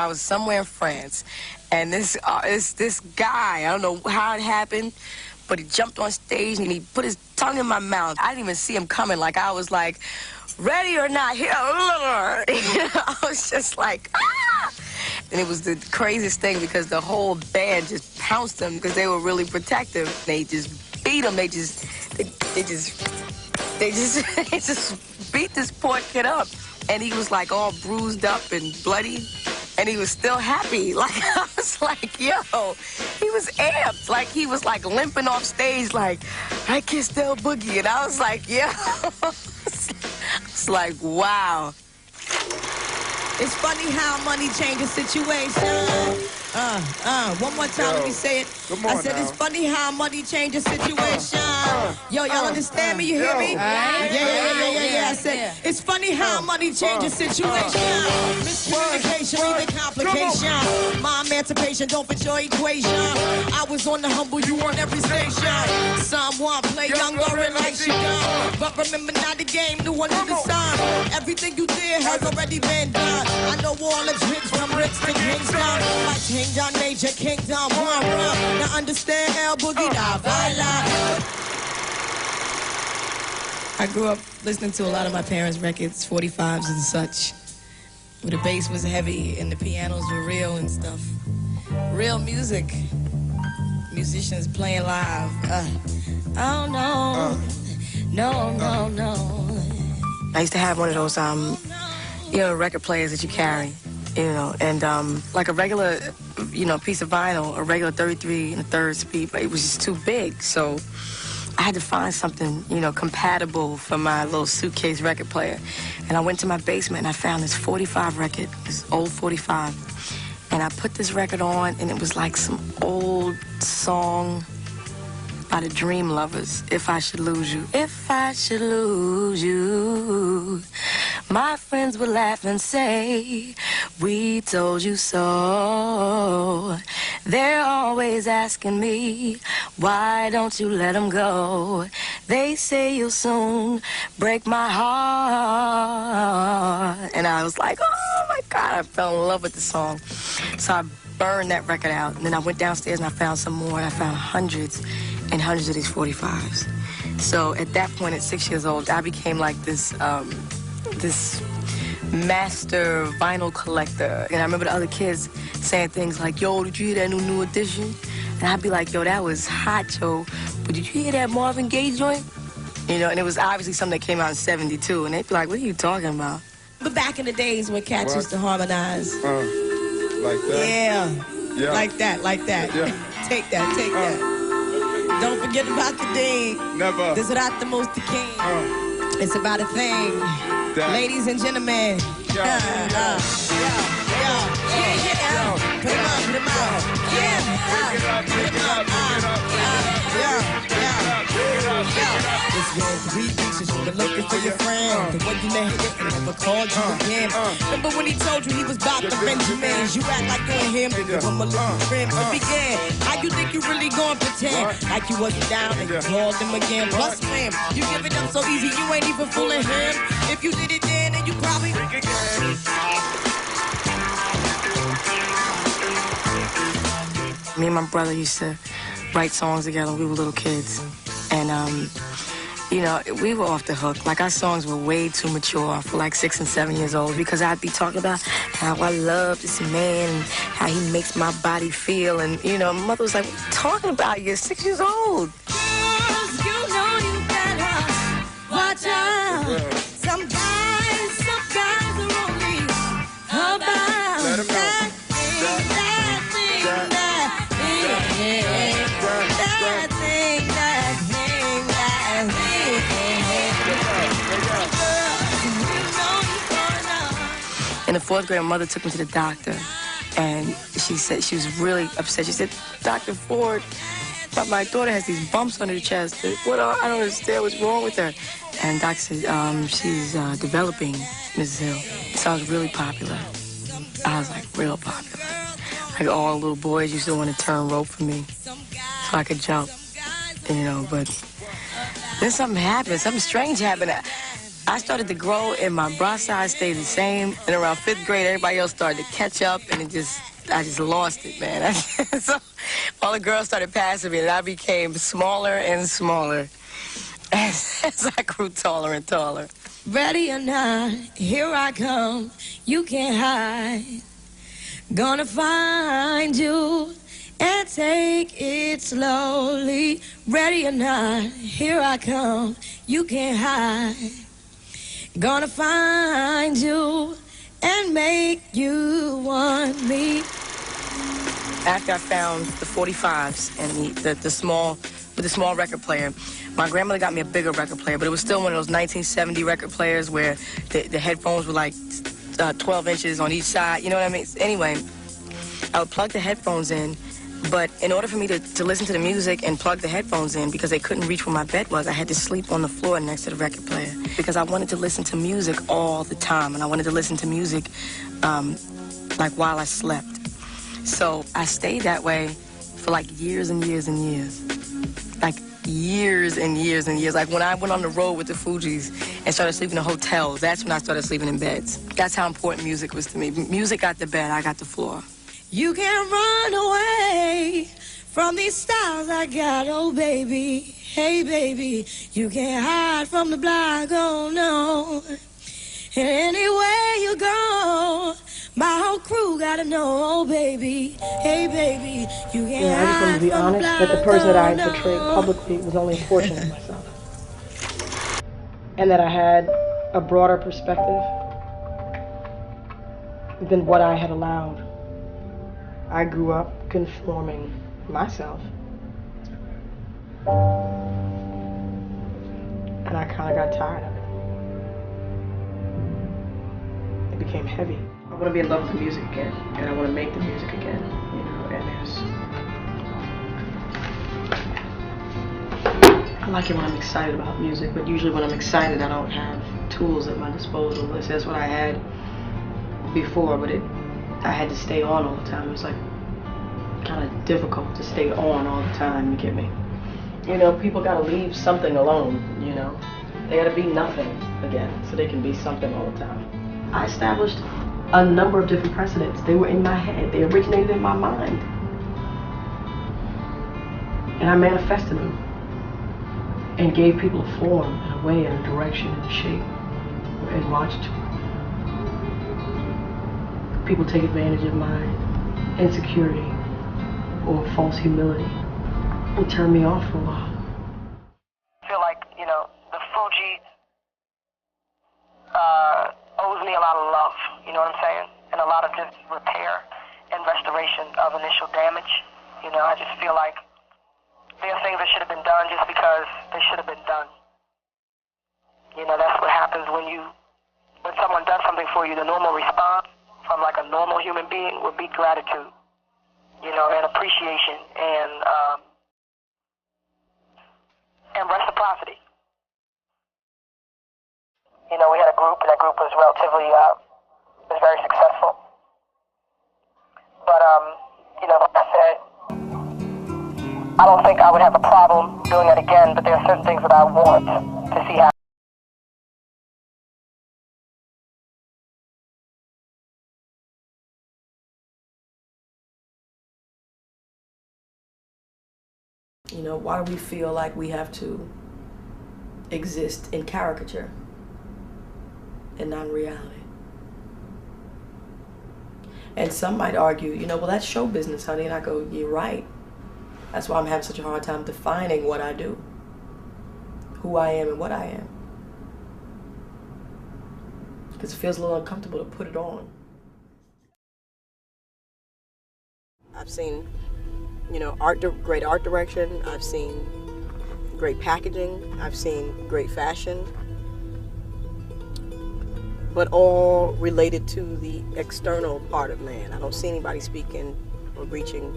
I was somewhere in France, and this guy, I don't know how it happened, but he jumped on stage and he put his tongue in my mouth. I didn't even see him coming. Like, I was like, ready or not, here. I was just like, ah! And it was the craziest thing because the whole band just pounced him because they were really protective. They just beat him. They just beat this poor kid up. And he was like all bruised up and bloody. And he was still happy. Like, I was like, yo, he was amped. Like, he was like limping off stage like, I can still boogie. And I was like, yo. It's like, wow. It's funny how money changes situation. One more time, let me say it. I said it's funny how money changes situation. Yo, y'all understand me? You hear me? Yeah. I said it's funny how money changes situation. Miscommunication, leaving complication. My emancipation don't fit your equation. I was on the humble, you on every station. Someone play younger and like she done. But remember now the game, new one in the sun. Everything you did has already been done. I know all the tricks from Ricks to Kingston. Like Kingdom Major, Kingdom One Run. Now understand El Boogie Da Baila. I grew up listening to a lot of my parents' records, 45s and such, where the bass was heavy and the pianos were real and stuff. Real music. Musicians playing live. Oh no, no. I used to have one of those, record players that you carry, and like a regular, piece of vinyl, a regular 33 1/3 speed, but it was just too big, so I had to find something, compatible for my little suitcase record player. And I went to my basement and I found this 45 record, this old 45, and I put this record on, and it was like some old song by the Dream Lovers. If I should lose you, if I should lose you, my friends would laugh and say, we told you so. They're always asking me, why don't you let them go? They say you'll soon break my heart. And I was like, oh my God, I fell in love with the song. So I burned that record out. And then I went downstairs and I found some more, and I found hundreds and hundreds of these 45s. So at that point, at 6 years old, I became like this master vinyl collector. And I remember the other kids saying things like, yo, did you hear that new edition? And I'd be like, yo, that was hot, yo. But did you hear that Marvin Gaye joint? And it was obviously something that came out in 72. And they'd be like, what are you talking about? But back in the days when cats used to harmonize. Like that? Yeah. Like that. Yeah. Take that. Don't forget about the ding. Never. This is not the most the king. It's about a thing. That. Ladies and gentlemen. Yeah. Put him up. Yeah. It's been 3 weeks since you've been looking for your friend. The one you never hit and never called you again. Remember when he told you he was about the Benjamins? You act like you and him. You were my little friend. But begin. How you think you really gonna pretend like you wasn't down and you called him again? Plus, man, you give it up so easy you ain't even fooling him. If you did it then you probably think again. Me and my brother used to write songs together when we were little kids. And, we were off the hook. Like, our songs were way too mature for like 6 and 7 years old, because I'd be talking about how I love this man and how he makes my body feel. And, my mother was like, what are you talking about? You're 6 years old. Girls, you better watch out. Some guys are only about that thing. In the 4th grade, my mother took me to the doctor, and she said she was really upset. She said, Dr. Ford, my daughter has these bumps on her chest. I don't understand what's wrong with her. And the doctor said, she's developing, Mrs. Hill. So I was really popular. I was like real popular. Like all the little boys used to want to turn rope for me so I could jump, but then something happened. Something strange happened. I started to grow and my bra size stayed the same. And around 5th grade, everybody else started to catch up and I just lost it, man. So all the girls started passing me and I became smaller and smaller as I grew taller and taller. Ready or not, here I come. You can't hide. Gonna find you and take it slowly. Ready or not, here I come. You can't hide. Gonna find you and make you want me. After I found the 45s and the small, with the small record player, my grandmother got me a bigger record player, but it was still one of those 1970 record players where the headphones were like 12 inches on each side, you know what I mean? Anyway, I would plug the headphones in, but in order for me to listen to the music and plug the headphones in, because they couldn't reach where my bed was, I had to sleep on the floor next to the record player because I wanted to listen to music all the time, and I wanted to listen to music like while I slept. So I stayed that way for like years and years and years. Like years and years and years. Like when I went on the road with the Fugees and started sleeping in hotels, that's when I started sleeping in beds. That's how important music was to me. Music got the bed, I got the floor. You can't run away from these styles I got, oh baby. Hey baby, you can't hide from the block, oh no. And anywhere you go, my whole crew gotta know, oh baby. Hey baby, you can't I just want to be honest that the person that I had portrayed publicly was only a portion of myself. And that I had a broader perspective than what I had allowed. I grew up conforming myself. And I kind of got tired of it. It became heavy. I want to be in love with the music again, and I want to make the music again, you know, and I like it when I'm excited about music, but usually when I'm excited I don't have tools at my disposal. That's what I had before, but I had to stay on all the time. It was like kind of difficult to stay on all the time, you get me? You know, people gotta leave something alone, you know? They gotta be nothing again so they can be something all the time. I established a number of different precedents. They were in my head. They originated in my mind. And I manifested them and gave people a form and a way and a direction and a shape and watched people take advantage of my insecurity or false humility and turn me off for a while. I feel like, you know, the Fugees owes me a lot of love, you know what I'm saying? And a lot of just repair and restoration of initial damage. You know, I just feel like there are things that should have been done just because they should have been done. You know, that's what happens when someone does something for you. The normal response from like a normal human being would be gratitude, you know, and appreciation and reciprocity. You know, we had a group, and that group was relatively, was very successful. But, you know, like I said, I don't think I would have a problem doing it again, but there are certain things that I want to see happen. You know, why do we feel like we have to exist in caricature and not in reality? And some might argue, you know, well, that's show business, honey. And I go, you're right. That's why I'm having such a hard time defining what I do, who I am and what I am. Because it feels a little uncomfortable to put it on. I've seen, you know, great art direction. I've seen great packaging. I've seen great fashion. But all related to the external part of man. I don't see anybody speaking or reaching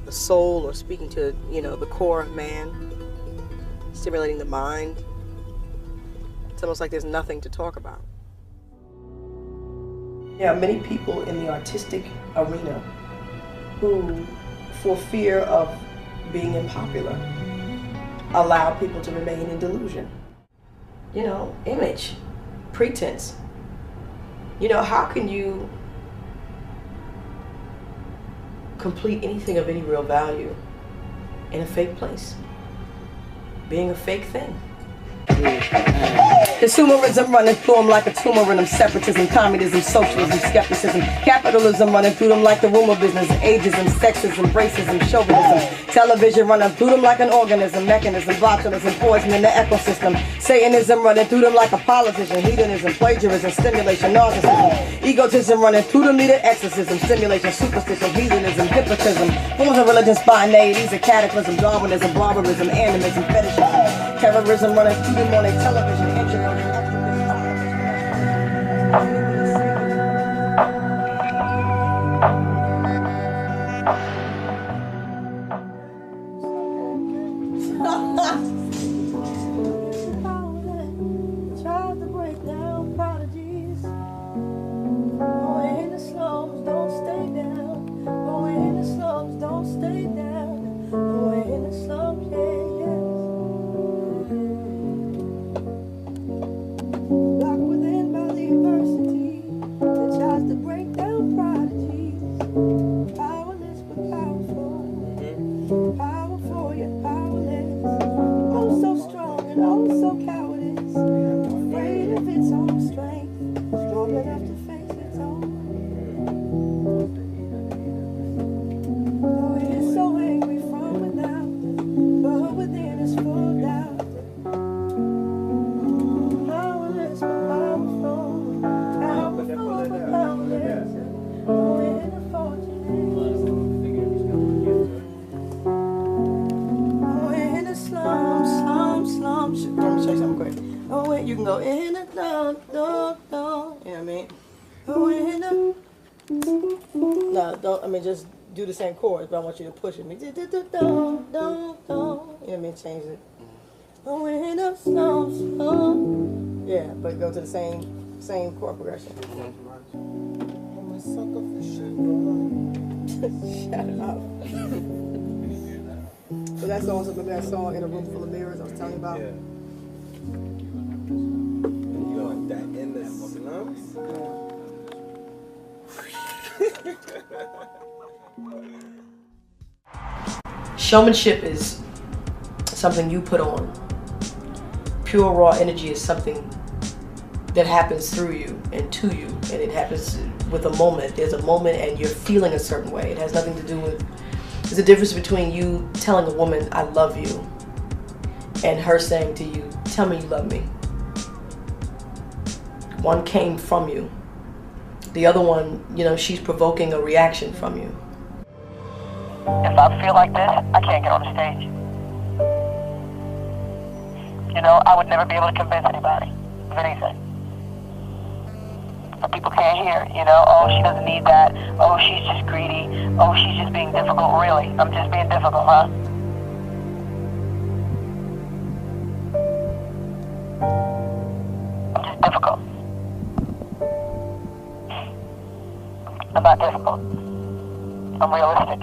the soul or speaking to, you know, the core of man, stimulating the mind. It's almost like there's nothing to talk about. There are many people in the artistic arena who, for fear of being unpopular, allow people to remain in delusion. you know, image, pretense. You know, how can you complete anything of any real value in a fake place? Being a fake thing. Consumerism running through them like a tumor in them. Separatism, communism, socialism, skepticism, capitalism running through them like the rumor business. Ageism, sexism, racism, chauvinism. Television running through them like an organism, mechanism, botulism, poison in the ecosystem. Satanism running through them like a politician. Hedonism, plagiarism, stimulation, narcissism. Egotism running through them, need an exorcism. Stimulation, superstition, hedonism, hypnotism. Forms of religion, spontaneities, a cataclysm, Darwinism, barbarism, animism, fetishism. Terrorism running through them on a television, engineering. Tried to break down prodigies. Going in the slums, don't stay down. Going in the slums, don't stay down. Going in the slums, yeah, yeah. Locked within by the adversity that tries to break down prodigies. Powerless but powerful. Powerful yet powerless. Oh, so strong and oh, so cowardice. Afraid of its own strength. Strong enough to face its own. Oh, it is so angry from without, but within is full of doubt. Powerless but powerful. Powerful but powerless. Oh, in the fortunate. Oh, in the slums. Let me show you something quick. Oh, wait, you can go in the dun. You know what I mean? Oh, in the. No, don't. I mean, just do the same chords, but I want you to push it. You know what I mean? Change it. Oh, in the slums. Yeah, but go to the same chord progression. I'm a sucker for shit. Shut up. So that song, remember that song, In a Room Full of Mirrors, I was telling you about? Yeah. You know, that in the slums? Showmanship is something you put on. Pure raw energy is something that happens through you and to you, and it happens with a moment. There's a moment and you're feeling a certain way. It has nothing to do with, there's a difference between you telling a woman, I love you, and her saying to you, tell me you love me. One came from you. The other one, you know, she's provoking a reaction from you. If I feel like this, I can't get on the stage. You know, I would never be able to convince anybody of anything. But people can't hear, you know, oh, she doesn't need that. Oh, she's just greedy. Oh, she's just being difficult. Really? I'm just being difficult, huh? I'm just difficult. I'm not difficult. I'm realistic.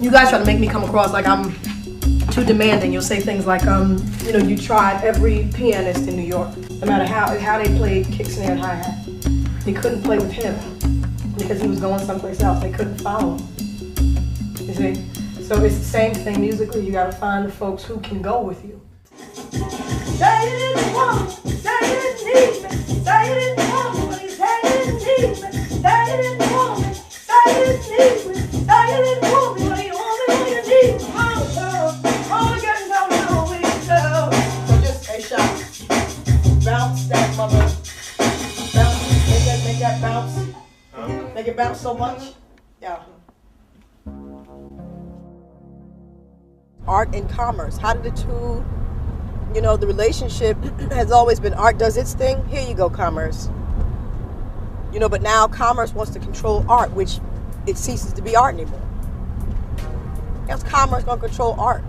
You guys try to make me come across like I'm too demanding. You'll say things like, you know, you tried every pianist in New York, no matter how they played kick, snare, and hi-hat. They couldn't play with him because he was going someplace else. They couldn't follow him. You see? So it's the same thing musically. You gotta find the folks who can go with you. Say you didn't want me, say you didn't need me, say you didn't want me, when you say you didn't need me, say you didn't want me, say you didn't need me, say you didn't want me, when you want me, when you need me. Oh, getting down with yourself. So just a shot. Bounce that mother. Bounce. Make that bounce. Make it bounce so much. Yeah. Art and commerce. How did the two, you know, the relationship has always been art does its thing. Here you go, commerce. You know, but now commerce wants to control art, which it ceases to be art anymore. How's commerce going to control art?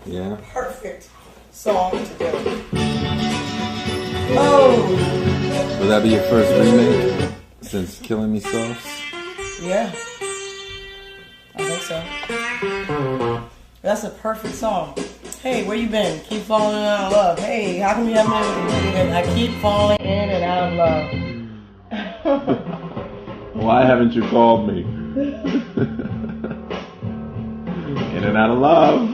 Yeah. Perfect song to do. Oh. Will that be your first remake since Killing Me Soft? Yeah. I think so. That's a perfect song. Hey, where you been? Keep falling in and out of love. Hey, how come you haven't been? I keep falling in and out of love. Why haven't you called me? In and out of love.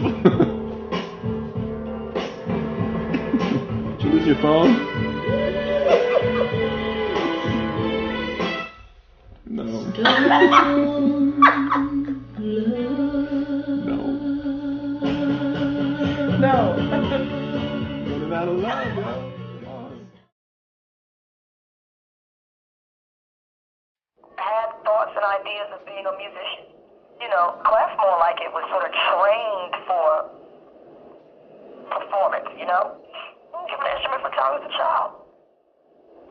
Did you lose your phone? No. No. In and out of love, yo. I had thoughts and ideas of being a musician. You know, Clef more like it was sort of trained for performance, you know? Give an instrument for time as a child.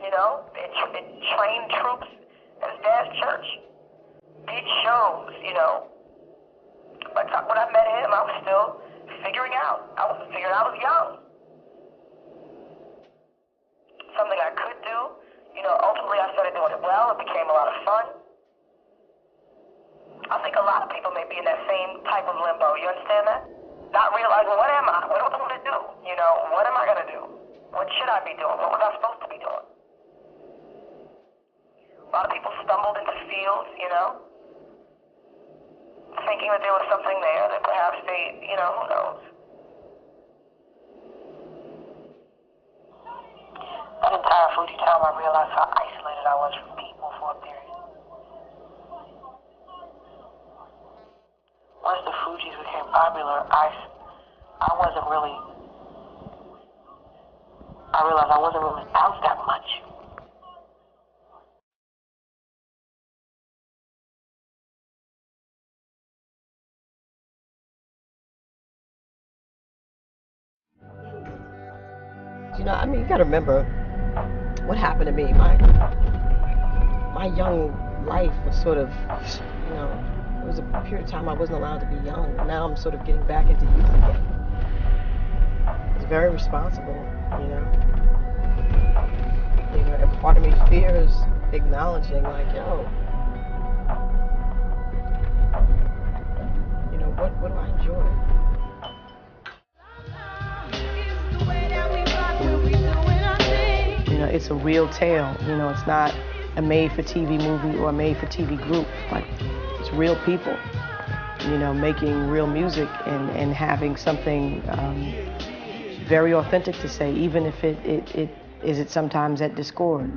You know, it trained troops at his dad's church. Did shows, you know. But when I met him, I was still figuring out. I was young. Something I could do. You know, ultimately I started doing it well. It became a lot of fun. I think a lot of people may be in that same type of limbo. You understand that? Not realizing, what am I? What am I going to do? You know, what am I going to do? What should I be doing? What was I supposed to be doing? A lot of people stumbled into fields, you know, thinking that there was something there that perhaps they, you know, who knows? That entire Fugees time, I realized how isolated I was from people for a period. Once the Fugees became popular, I realized I wasn't really out that much. You know, I mean, you gotta remember what happened to me. My young life was sort of, you know, it was a period of time I wasn't allowed to be young. And now I'm sort of getting back into youth again. It's very responsible, you know. You know, and part of me fears acknowledging, like, yo, you know, what do I enjoy? You know, it's a real tale. You know, it's not a made-for-TV movie or a made-for-TV group. Like, it's real people, you know, making real music and having something very authentic to say, even if it sometimes at discord.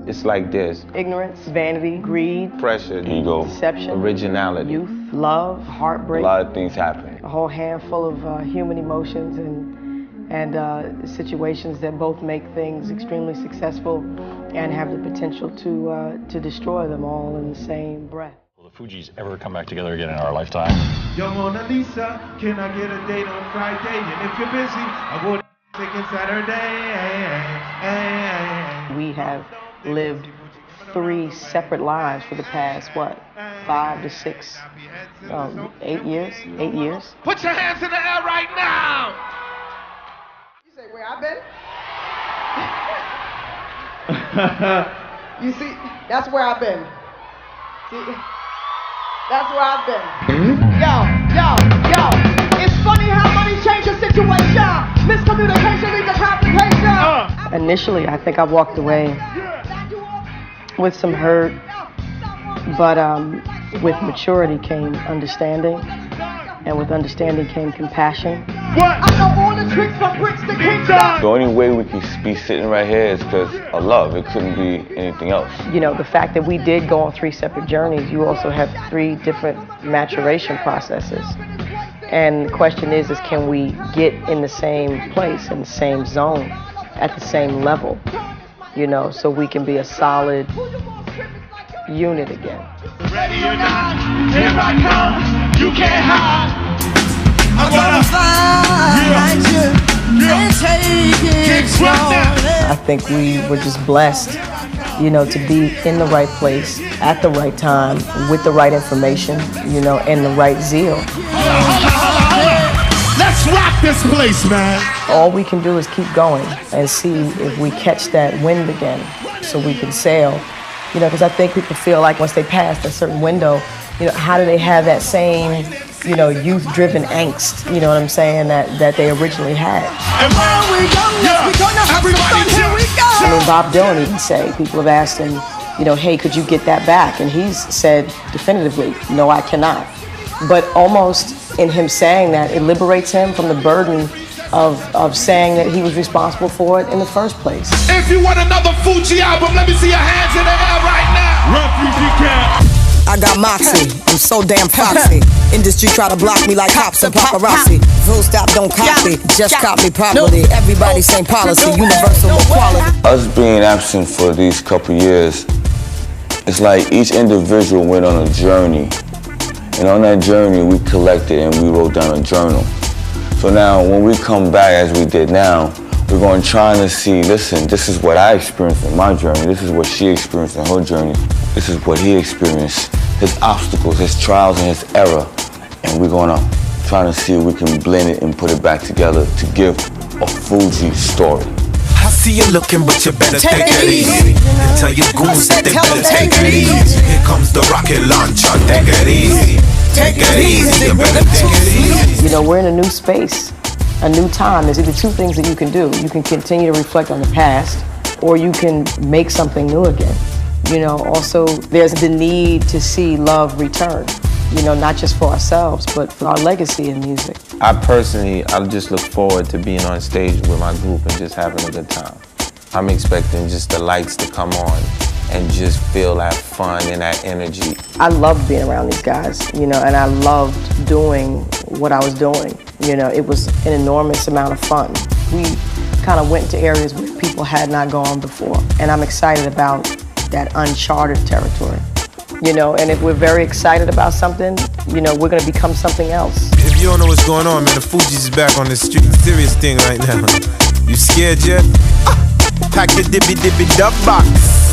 It's like this. Ignorance, vanity, greed, Pressure, ego, deception, originality. Youth, love, heartbreak. A lot of things happen. A whole handful of human emotions and situations that both make things extremely successful and have the potential to destroy them all in the same breath. Will the Fugees ever come back together again in our lifetime? Yo, Mona Lisa, can I get a date on Friday? And if you're busy, I will take Saturday. We have lived 3 separate lives for the past, 5 to 6, 8 years? 8 years. Put your hands in the air right now! You say where I've been? You see, that's where I've been. See, that's where I've been. Yo. It's funny how money changes situation. Miscommunication leads to complication. Initially, I think I walked away with some hurt, but with maturity came understanding, and with understanding came compassion. I know all the tricks from bricks to kingdom. The only way we could be sitting right here is because of love. It couldn't be anything else. You know, the fact that we did go on 3 separate journeys, you also have 3 different maturation processes. And the question is can we get in the same place, in the same zone, at the same level, you know, so we can be a solid unit again. Ready or not, here I come, you can't hide. I'm gonna find you and take it slowly. I think we were just blessed you know, to be in the right place at the right time with the right information, you know, and the right zeal. Let's rock this place, man. All we can do is keep going and see if we catch that wind again so we can sail. You know, because I think people feel like once they pass a certain window, you know, how do they have that same, you know, youth-driven angst, you know what I'm saying, that they originally had. And while we're young, yes, we're gonna have some fun, here we go. I mean, Bob Dylan even say, people have asked him, you know, hey, could you get that back? And he's said definitively, no, I cannot. But almost in him saying that, it liberates him from the burden of saying that he was responsible for it in the first place. If you want another Fugees album, let me see your hands in the air right now. Refugee camp. I got moxie, I'm so damn foxy. Industry try to block me like cops and paparazzi. Full stop, don't copy, just copy properly. Everybody same policy, universal equality. Us being absent for these couple years, it's like each individual went on a journey. And on that journey, we collected and we wrote down a journal. So now, when we come back as we did now, we're going to try to see, listen, this is what I experienced in my journey. This is what she experienced in her journey. This is what he experienced, his obstacles, his trials, and his error. And we're going to try to see if we can blend it and put it back together to give a Fugees story. I see you looking, but you better take it easy. And tell your goons that they better take it easy. Here comes the rocket launcher, take it easy. Take it easy, you better take it easy. You know, we're in a new space, a new time. There's either two things that you can do. You can continue to reflect on the past, or you can make something new again. You know, also, there's the need to see love return. You know, not just for ourselves, but for our legacy in music. I just look forward to being on stage with my group and just having a good time. I'm expecting just the lights to come on and just feel that fun and that energy. I loved being around these guys, you know, and I loved doing what I was doing. You know, it was an enormous amount of fun. We kind of went to areas where people had not gone before, and I'm excited about that uncharted territory. You know, and if we're very excited about something, you know, we're gonna become something else. If you don't know what's going on, man, the Fugees is back on the street. Serious thing right now. You scared yet? Pack the dippy dub box.